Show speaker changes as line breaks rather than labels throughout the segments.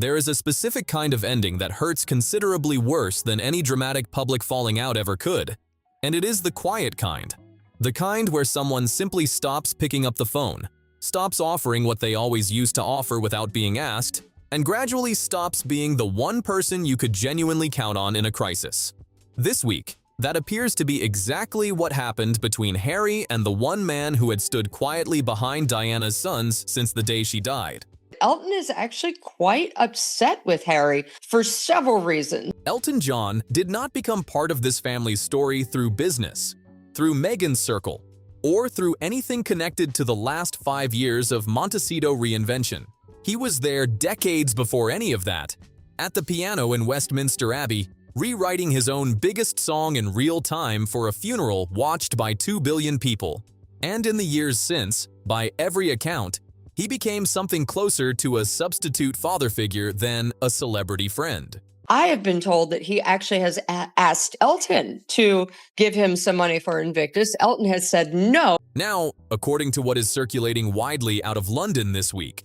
There is a specific kind of ending that hurts considerably worse than any dramatic public falling out ever could, and it is the quiet kind. The kind where someone simply stops picking up the phone, stops offering what they always used to offer without being asked, and gradually stops being the one person you could genuinely count on in a crisis. This week, that appears to be exactly what happened between Harry and the one man who had stood quietly behind Diana's sons since the day she died.
Elton is actually quite upset with Harry for several reasons.
Elton John did not become part of this family's story through business, through Meghan's circle, or through anything connected to the last 5 years of Montecito reinvention. He was there decades before any of that, at the piano in Westminster Abbey, rewriting his own biggest song in real time for a funeral watched by 2 billion people. And in the years since, by every account, he became something closer to a substitute father figure than a celebrity friend.
I have been told that he actually has asked Elton to give him some money for Invictus. Elton has said no.
Now, according to what is circulating widely out of London this week,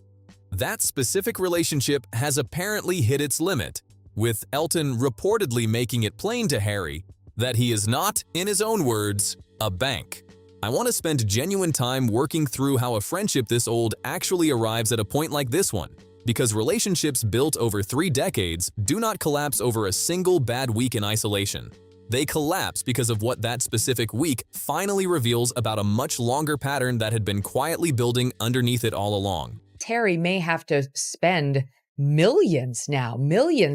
that specific relationship has apparently hit its limit, with Elton reportedly making it plain to Harry that he is not, in his own words, a bank. I want to spend genuine time working through how a friendship this old actually arrives at a point like this one, because relationships built over 3 decades do not collapse over a single bad week in isolation. They collapse because of what that specific week finally reveals about a much longer pattern that had been quietly building underneath it all along.
Harry may have to spend millions,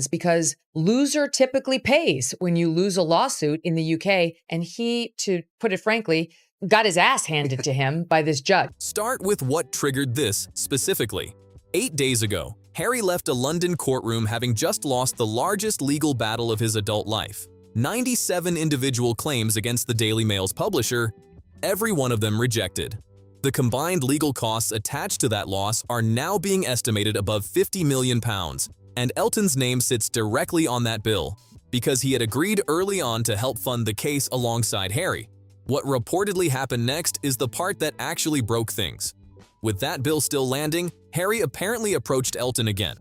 because loser typically pays when you lose a lawsuit in the UK, and he, to put it frankly, got his ass handed to him by this judge.
Start with what triggered this specifically. 8 days ago, Harry left a London courtroom having just lost the largest legal battle of his adult life. 97 individual claims against the Daily Mail's publisher, every one of them rejected. The combined legal costs attached to that loss are now being estimated above £50 million, and Elton's name sits directly on that bill because he had agreed early on to help fund the case alongside Harry. What reportedly happened next is the part that actually broke things. With that bill still landing, Harry apparently approached Elton again.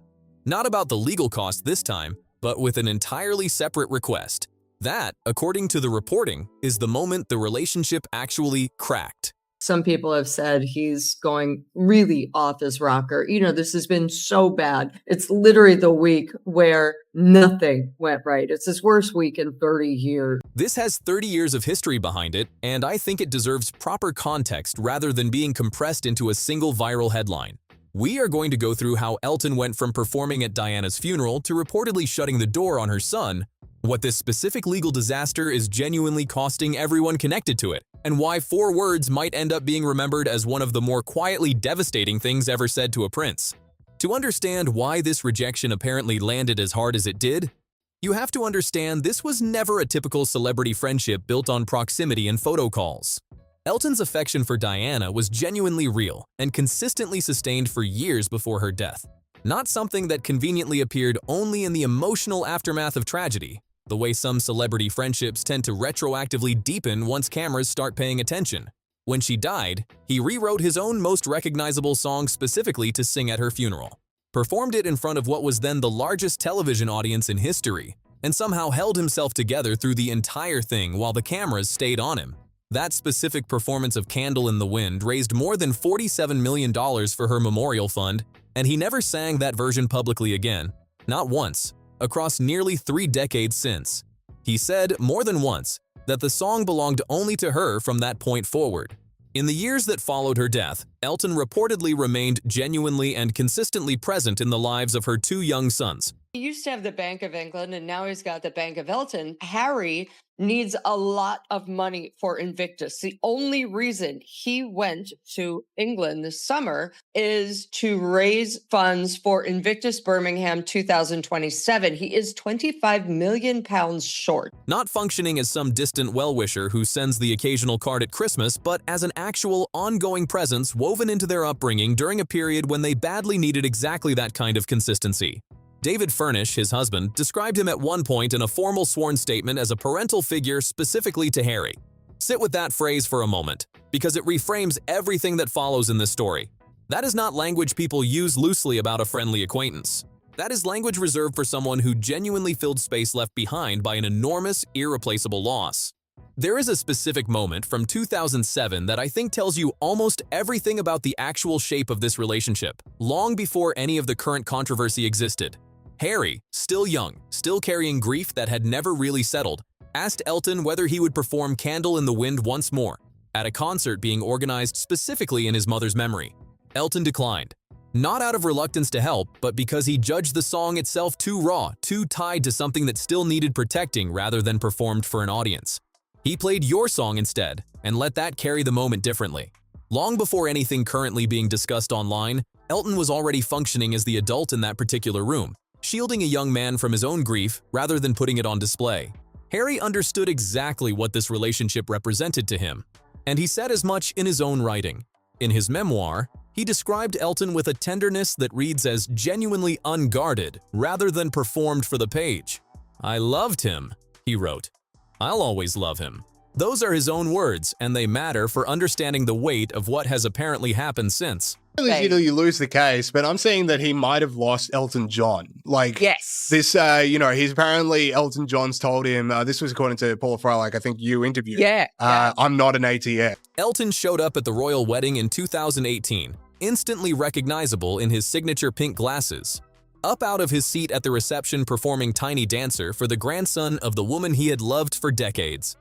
Not about the legal cost this time, but with an entirely separate request. That, according to the reporting, is the moment the relationship actually cracked.
Some people have said he's going really off his rocker. This has been so bad. It's literally the week where nothing went right. It's his worst week in 30 years.
This has 30 years of history behind it, and I think it deserves proper context rather than being compressed into a single viral headline. We are going to go through how Elton went from performing at Diana's funeral to reportedly shutting the door on her son, what this specific legal disaster is genuinely costing everyone connected to it, and why 4 words might end up being remembered as one of the more quietly devastating things ever said to a prince. To understand why this rejection apparently landed as hard as it did, you have to understand this was never a typical celebrity friendship built on proximity and photo calls. Elton's affection for Diana was genuinely real and consistently sustained for years before her death, not something that conveniently appeared only in the emotional aftermath of tragedy, the way some celebrity friendships tend to retroactively deepen once cameras start paying attention. When she died, he rewrote his own most recognizable song specifically to sing at her funeral, performed it in front of what was then the largest television audience in history, and somehow held himself together through the entire thing while the cameras stayed on him. That specific performance of Candle in the Wind raised more than $47 million for her memorial fund, and he never sang that version publicly again, not once, across nearly 3 decades since. He said more than once that the song belonged only to her from that point forward. In the years that followed her death, Elton reportedly remained genuinely and consistently present in the lives of her 2 young sons.
He used to have the Bank of England, and now he's got the Bank of Elton. Harry needs a lot of money for Invictus. The only reason he went to England this summer is to raise funds for Invictus Birmingham 2027. He is £25 million short.
Not functioning as some distant well-wisher who sends the occasional card at Christmas, but as an actual ongoing presence woven into their upbringing during a period when they badly needed exactly that kind of consistency. David Furnish, his husband, described him at one point in a formal sworn statement as a parental figure specifically to Harry. Sit with that phrase for a moment, because it reframes everything that follows in this story. That is not language people use loosely about a friendly acquaintance. That is language reserved for someone who genuinely filled space left behind by an enormous, irreplaceable loss. There is a specific moment from 2007 that I think tells you almost everything about the actual shape of this relationship, long before any of the current controversy existed. Harry, still young, still carrying grief that had never really settled, asked Elton whether he would perform Candle in the Wind once more, at a concert being organized specifically in his mother's memory. Elton declined. Not out of reluctance to help, but because he judged the song itself too raw, too tied to something that still needed protecting rather than performed for an audience. He played your song instead, and let that carry the moment differently. Long before anything currently being discussed online, Elton was already functioning as the adult in that particular room, shielding a young man from his own grief rather than putting it on display. Harry understood exactly what this relationship represented to him, and he said as much in his own writing. In his memoir, he described Elton with a tenderness that reads as genuinely unguarded rather than performed for the page. "I loved him," he wrote. "I'll always love him." Those are his own words, and they matter for understanding the weight of what has apparently happened since.
You lose the case, but I'm saying that he might have lost Elton John.
Yes.
This, he's apparently, Elton John's told him, this was according to Paul Fry, I think you interviewed.
Yeah.
I'm not an ATM.
Elton showed up at the royal wedding in 2018, instantly recognizable in his signature pink glasses. Up out of his seat at the reception performing Tiny Dancer for the grandson of the woman he had loved for decades.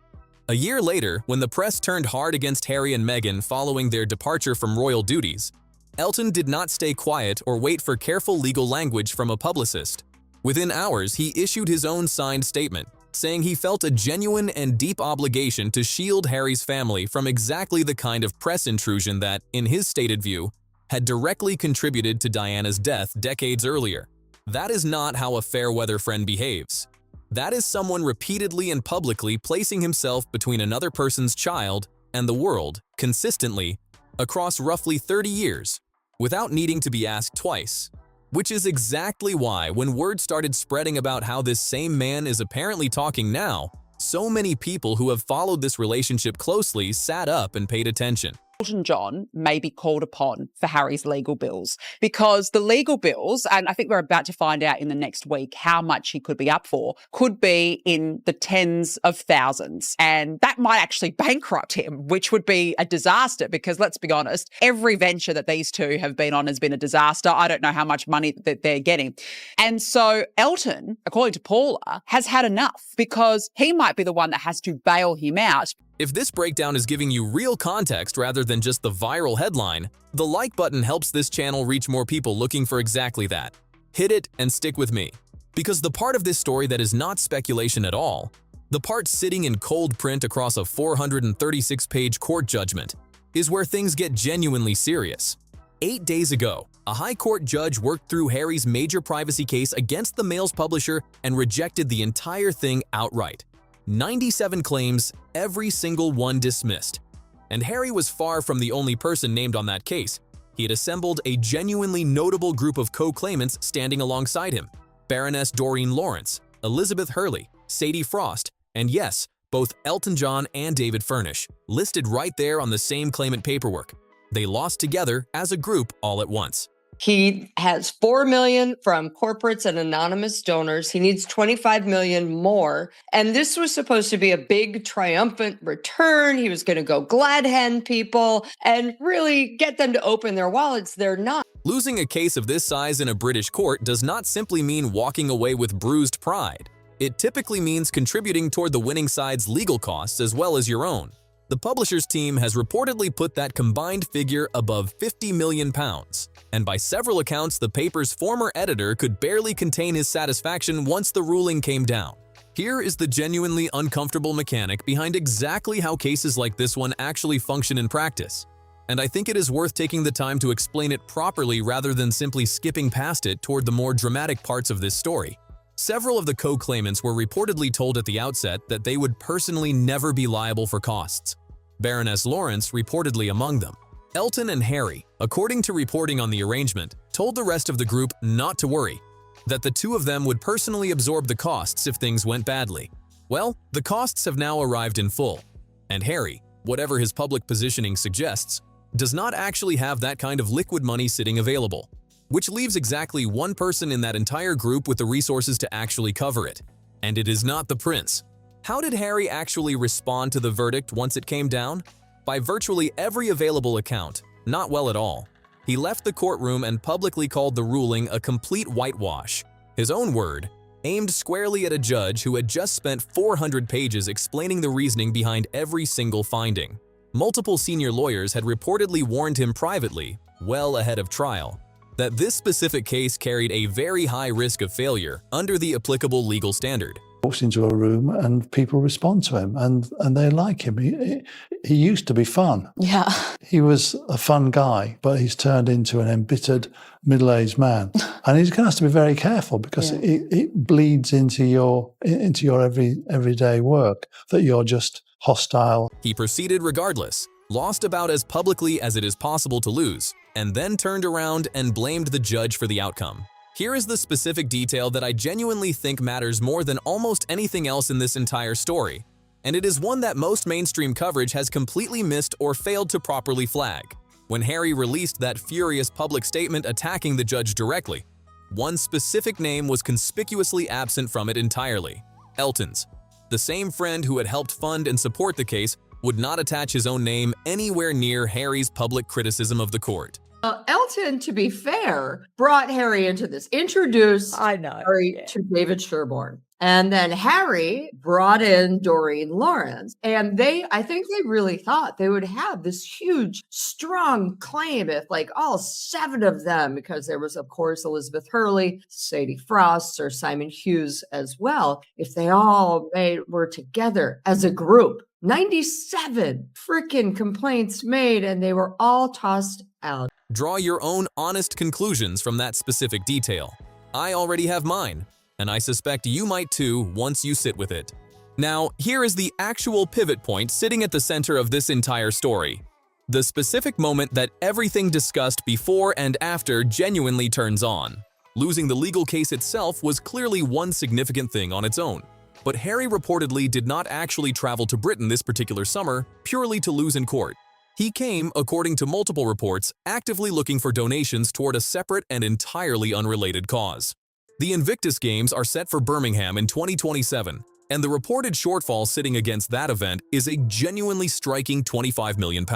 A year later, when the press turned hard against Harry and Meghan following their departure from royal duties, Elton did not stay quiet or wait for careful legal language from a publicist. Within hours, he issued his own signed statement, saying he felt a genuine and deep obligation to shield Harry's family from exactly the kind of press intrusion that, in his stated view, had directly contributed to Diana's death decades earlier. That is not how a fair-weather friend behaves. That is someone repeatedly and publicly placing himself between another person's child and the world, consistently, across roughly 30 years, without needing to be asked twice. Which is exactly why, when word started spreading about how this same man is apparently talking now, so many people who have followed this relationship closely sat up and paid attention.
Elton John may be called upon for Harry's legal bills, because the legal bills, and I think we're about to find out in the next week how much he could be up for, could be in the tens of thousands. And that might actually bankrupt him, which would be a disaster, because let's be honest, every venture that these two have been on has been a disaster. I don't know how much money that they're getting. And so Elton, according to Paula, has had enough, because he might be the one that has to bail him out.
If this breakdown is giving you real context rather than just the viral headline, the like button helps this channel reach more people looking for exactly that. Hit it and stick with me. Because the part of this story that is not speculation at all, the part sitting in cold print across a 436-page court judgment, is where things get genuinely serious. 8 days ago, a high court judge worked through Harry's major privacy case against the Mail's publisher and rejected the entire thing outright. 97 claims, every single one dismissed. And Harry was far from the only person named on that case. He had assembled a genuinely notable group of co-claimants standing alongside him. Baroness Doreen Lawrence, Elizabeth Hurley, Sadie Frost, and yes, both Elton John and David Furnish, listed right there on the same claimant paperwork. They lost together as a group all at once.
He has $4 million from corporates and anonymous donors. He needs $25 million more. And this was supposed to be a big triumphant return. He was going to go glad hand people and really get them to open their wallets. They're not.
Losing a case of this size in a British court does not simply mean walking away with bruised pride. It typically means contributing toward the winning side's legal costs as well as your own. The publisher's team has reportedly put that combined figure above £50 million, and by several accounts, the paper's former editor could barely contain his satisfaction once the ruling came down. Here is the genuinely uncomfortable mechanic behind exactly how cases like this one actually function in practice. And I think it is worth taking the time to explain it properly rather than simply skipping past it toward the more dramatic parts of this story. Several of the co-claimants were reportedly told at the outset that they would personally never be liable for costs. Baroness Lawrence reportedly among them. Elton and Harry, according to reporting on the arrangement, told the rest of the group not to worry, that the two of them would personally absorb the costs if things went badly. Well, the costs have now arrived in full, and Harry, whatever his public positioning suggests, does not actually have that kind of liquid money sitting available. which leaves exactly one person in that entire group with the resources to actually cover it. And it is not the prince. How did Harry actually respond to the verdict once it came down? By virtually every available account, not well at all. He left the courtroom and publicly called the ruling a complete whitewash. His own word, aimed squarely at a judge who had just spent 400 pages explaining the reasoning behind every single finding. Multiple senior lawyers had reportedly warned him privately, well ahead of trial, that this specific case carried a very high risk of failure under the applicable legal standard.
Walks into a room and people respond to him and they like him. He used to be fun.
Yeah.
He was a fun guy, but he's turned into an embittered middle-aged man. And he's going to have to be very careful because it bleeds into your everyday work, that you're just hostile.
He proceeded regardless, lost about as publicly as it is possible to lose, and then turned around and blamed the judge for the outcome. Here is the specific detail that I genuinely think matters more than almost anything else in this entire story, and it is one that most mainstream coverage has completely missed or failed to properly flag. When Harry released that furious public statement attacking the judge directly, one specific name was conspicuously absent from it entirely: Elton's. The same friend who had helped fund and support the case would not attach his own name anywhere near Harry's public criticism of the court.
Elton, to be fair, brought Harry into this, introduced Harry to David Sherborne. And then Harry brought in Doreen Lawrence. And I think they really thought they would have this huge, strong claim if like all 7 of them, because there was, of course, Elizabeth Hurley, Sadie Frost, Sir Simon Hughes as well, if they all were together as a group. 97 freaking complaints made, and they were all tossed out.
Draw your own honest conclusions from that specific detail. I already have mine, and I suspect you might too once you sit with it. Now, here is the actual pivot point sitting at the center of this entire story. The specific moment that everything discussed before and after genuinely turns on. Losing the legal case itself was clearly one significant thing on its own. But Harry reportedly did not actually travel to Britain this particular summer purely to lose in court. He came, according to multiple reports, actively looking for donations toward a separate and entirely unrelated cause. The Invictus Games are set for Birmingham in 2027, and the reported shortfall sitting against that event is a genuinely striking £25 million.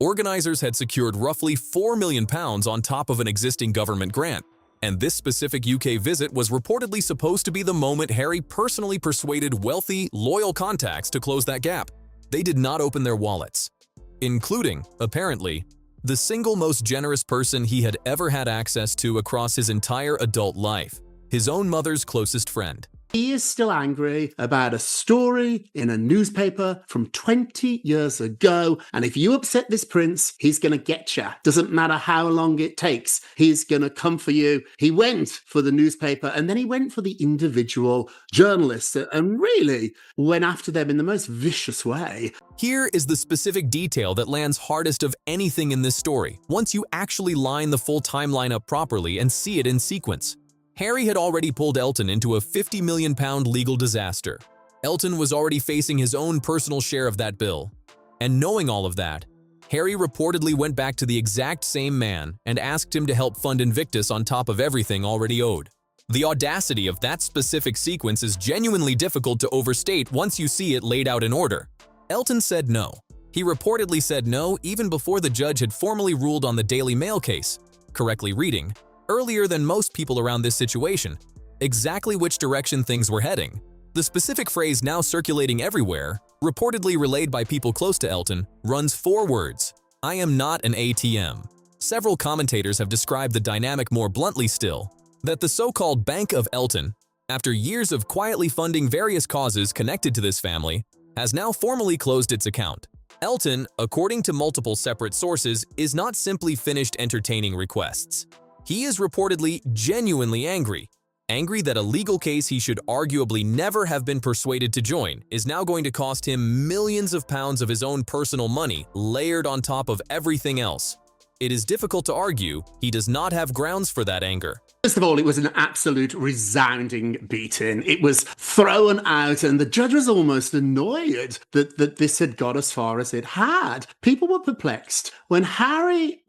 Organizers had secured roughly £4 million on top of an existing government grant, and this specific UK visit was reportedly supposed to be the moment Harry personally persuaded wealthy, loyal contacts to close that gap. They did not open their wallets, including, apparently, the single most generous person he had ever had access to across his entire adult life, his own mother's closest friend.
He is still angry about a story in a newspaper from 20 years ago. And if you upset this prince, he's going to get you. Doesn't matter how long it takes. He's going to come for you. He went for the newspaper and then he went for the individual journalists and really went after them in the most vicious way.
Here is the specific detail that lands hardest of anything in this story, once you actually line the full timeline up properly and see it in sequence. Harry had already pulled Elton into a £50 million legal disaster. Elton was already facing his own personal share of that bill. And knowing all of that, Harry reportedly went back to the exact same man and asked him to help fund Invictus on top of everything already owed. The audacity of that specific sequence is genuinely difficult to overstate once you see it laid out in order. Elton said no. He reportedly said no even before the judge had formally ruled on the Daily Mail case, correctly reading, earlier than most people around this situation, exactly which direction things were heading. The specific phrase now circulating everywhere, reportedly relayed by people close to Elton, runs 4 words: "I am not an ATM." Several commentators have described the dynamic more bluntly still, that the so-called Bank of Elton, after years of quietly funding various causes connected to this family, has now formally closed its account. Elton, according to multiple separate sources, is not simply finished entertaining requests. He is reportedly genuinely angry that a legal case he should arguably never have been persuaded to join is now going to cost him millions of pounds of his own personal money layered on top of everything else. it is difficult to argue he does not have grounds for that anger.
First of all, it was an absolute resounding beating. It was thrown out, and the judge was almost annoyed that this had got as far as it had. People were perplexed. When Harry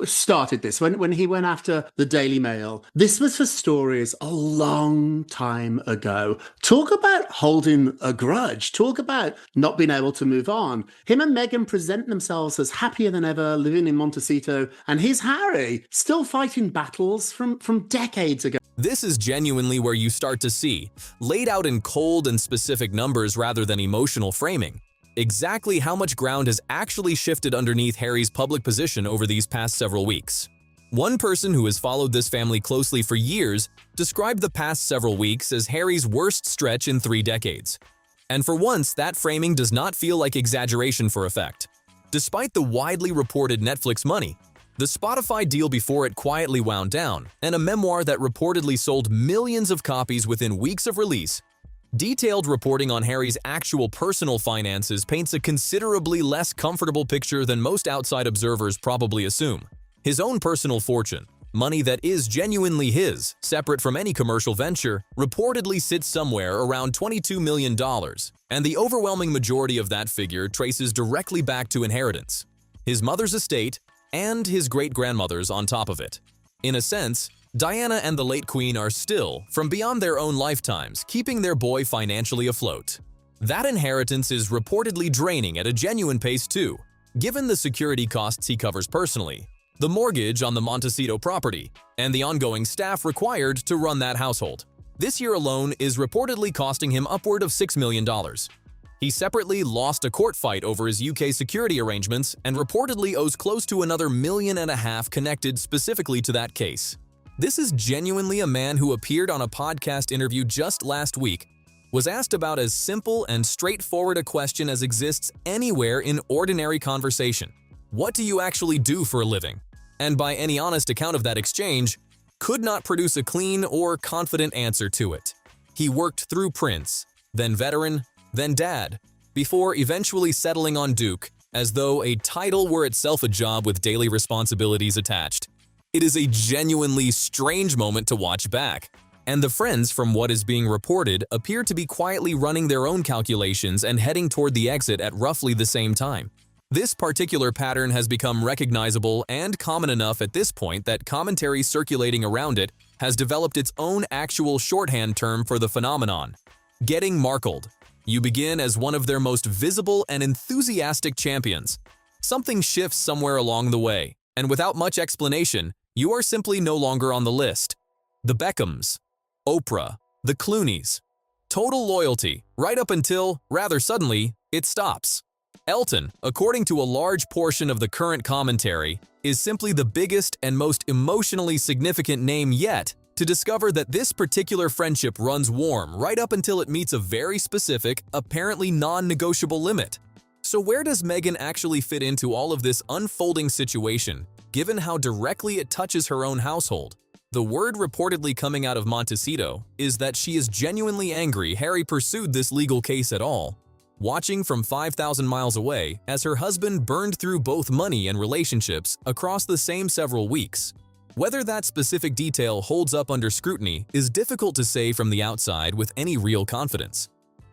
started this, when he went after the Daily Mail, this was for stories a long time ago. Talk about holding a grudge. Talk about not being able to move on. Him and Meghan present themselves as happier than ever, living in Montecito, and here's Harry still fighting battles from decades ago.
This is genuinely where you start to see, laid out in cold and specific numbers rather than emotional framing, exactly how much ground has actually shifted underneath Harry's public position over these past several weeks. One person who has followed this family closely for years described the past several weeks as Harry's worst stretch in 3 decades. And for once, that framing does not feel like exaggeration for effect. Despite the widely reported Netflix money, the Spotify deal before it quietly wound down, and a memoir that reportedly sold millions of copies within weeks of release, detailed reporting on Harry's actual personal finances paints a considerably less comfortable picture than most outside observers probably assume. His own personal fortune, money that is genuinely his, separate from any commercial venture, reportedly sits somewhere around $22 million, and the overwhelming majority of that figure traces directly back to inheritance, his mother's estate, and his great-grandmother's on top of it. In a sense, Diana and the late Queen are still, from beyond their own lifetimes, keeping their boy financially afloat. That inheritance is reportedly draining at a genuine pace too, given the security costs he covers personally, the mortgage on the Montecito property, and the ongoing staff required to run that household. This year alone is reportedly costing him upward of $6 million. He separately lost a court fight over his UK security arrangements and reportedly owes close to another $1.5 million connected specifically to that case. This is genuinely a man who appeared on a podcast interview just last week, was asked about as simple and straightforward a question as exists anywhere in ordinary conversation. What do you actually do for a living? And by any honest account of that exchange, could not produce a clean or confident answer to it. He worked through Prince, then veteran, then dad, before eventually settling on Duke, as though a title were itself a job with daily responsibilities attached. It is a genuinely strange moment to watch back, and the friends, from what is being reported, appear to be quietly running their own calculations and heading toward the exit at roughly the same time. This particular pattern has become recognizable and common enough at this point that commentary circulating around it has developed its own actual shorthand term for the phenomenon: getting markled. You begin as one of their most visible and enthusiastic champions. Something shifts somewhere along the way, and without much explanation, you are simply no longer on the list. The Beckhams, Oprah, the Clooneys. Total loyalty, right up until, rather suddenly, it stops. Elton, according to a large portion of the current commentary, is simply the biggest and most emotionally significant name yet to discover that this particular friendship runs warm right up until it meets a very specific, apparently non-negotiable limit. So where does Meghan actually fit into all of this unfolding situation, given how directly it touches her own household? The word reportedly coming out of Montecito is that she is genuinely angry Harry pursued this legal case at all, watching from 5,000 miles away as her husband burned through both money and relationships across the same several weeks. Whether that specific detail holds up under scrutiny is difficult to say from the outside with any real confidence.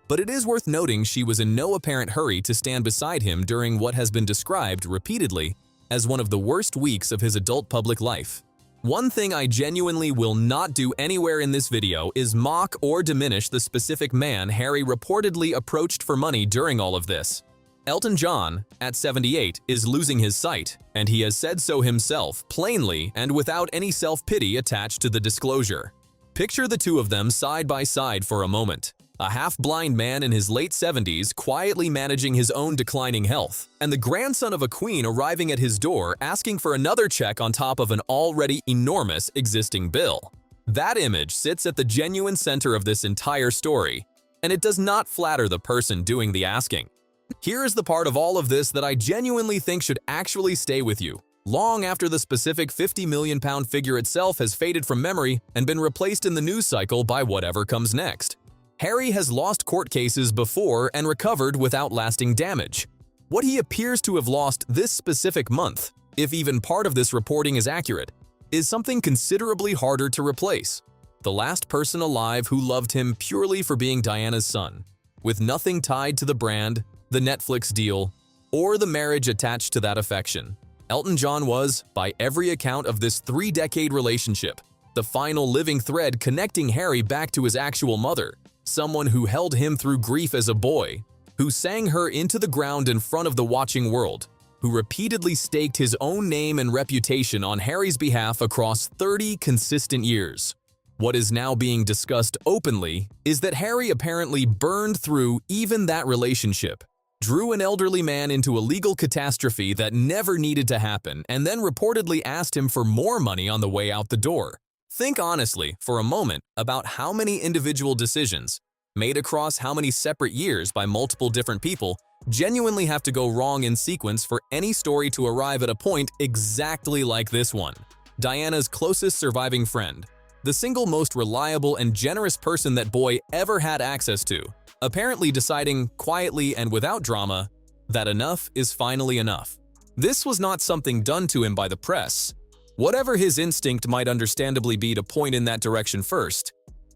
But it is worth noting she was in no apparent hurry to stand beside him during what has been described repeatedly as one of the worst weeks of his adult public life. One thing I genuinely will not do anywhere in this video is mock or diminish the specific man Harry reportedly approached for money during all of this. Elton John, at 78, is losing his sight, and he has said so himself, plainly and without any self-pity attached to the disclosure. Picture the two of them side by side for a moment. A half-blind man in his late 70s quietly managing his own declining health, and the grandson of a queen arriving at his door asking for another check on top of an already enormous existing bill. That image sits at the genuine center of this entire story, and it does not flatter the person doing the asking. Here is the part of all of this that I genuinely think should actually stay with you, long after the specific £50 million figure itself has faded from memory and been replaced in the news cycle by whatever comes next. Harry has lost court cases before and recovered without lasting damage. What he appears to have lost this specific month if even part of this reporting is accurate, is something considerably harder to replace. The last person alive who loved him purely for being Diana's son, with nothing tied to the brand, the Netflix deal, or the marriage attached to that affection. Elton John was, by every account of this 3-decade relationship, the final living thread connecting Harry back to his actual mother, someone who held him through grief as a boy, who sang her into the ground in front of the watching world, who repeatedly staked his own name and reputation on Harry's behalf across 30 consistent years. What is now being discussed openly is that Harry apparently burned through even that relationship, drew an elderly man into a legal catastrophe that never needed to happen, and then reportedly asked him for more money on the way out the door. Think honestly, for a moment, about how many individual decisions, made across how many separate years by multiple different people, genuinely have to go wrong in sequence for any story to arrive at a point exactly like this one. Diana's closest surviving friend, the single most reliable and generous person that boy ever had access to, apparently deciding quietly and without drama that enough is finally enough. This was not something done to him by the press. Whatever his instinct might understandably be to point in that direction first,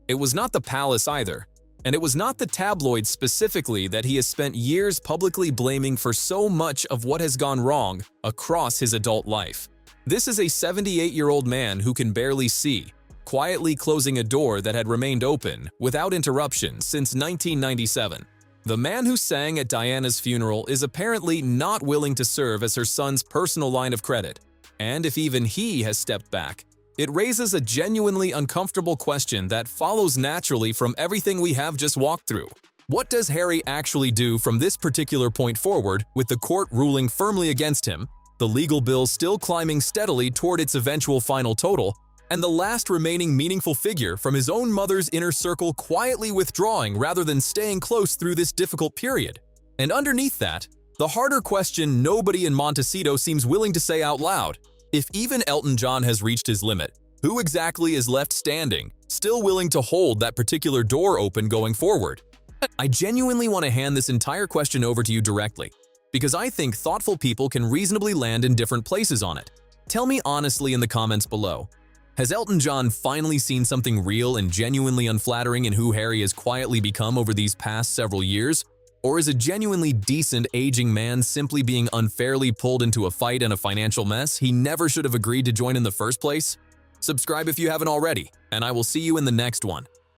it was not the palace either, and it was not the tabloids specifically that he has spent years publicly blaming for so much of what has gone wrong across his adult life. This is a 78-year-old man who can barely see, quietly closing a door that had remained open without interruption since 1997. The man who sang at Diana's funeral is apparently not willing to serve as her son's personal line of credit, and if even he has stepped back, it raises a genuinely uncomfortable question that follows naturally from everything we have just walked through. What does Harry actually do from this particular point forward, with the court ruling firmly against him, the legal bill still climbing steadily toward its eventual final total, and the last remaining meaningful figure from his own mother's inner circle quietly withdrawing rather than staying close through this difficult period? And underneath that, the harder question nobody in Montecito seems willing to say out loud: if even Elton John has reached his limit, who exactly is left standing, still willing to hold that particular door open going forward? I genuinely want to hand this entire question over to you directly, because I think thoughtful people can reasonably land in different places on it. Tell me honestly in the comments below. Has Elton John finally seen something real and genuinely unflattering in who Harry has quietly become over these past several years? Or is a genuinely decent aging man simply being unfairly pulled into a fight and a financial mess he never should have agreed to join in the first place? Subscribe if you haven't already, and I will see you in the next one.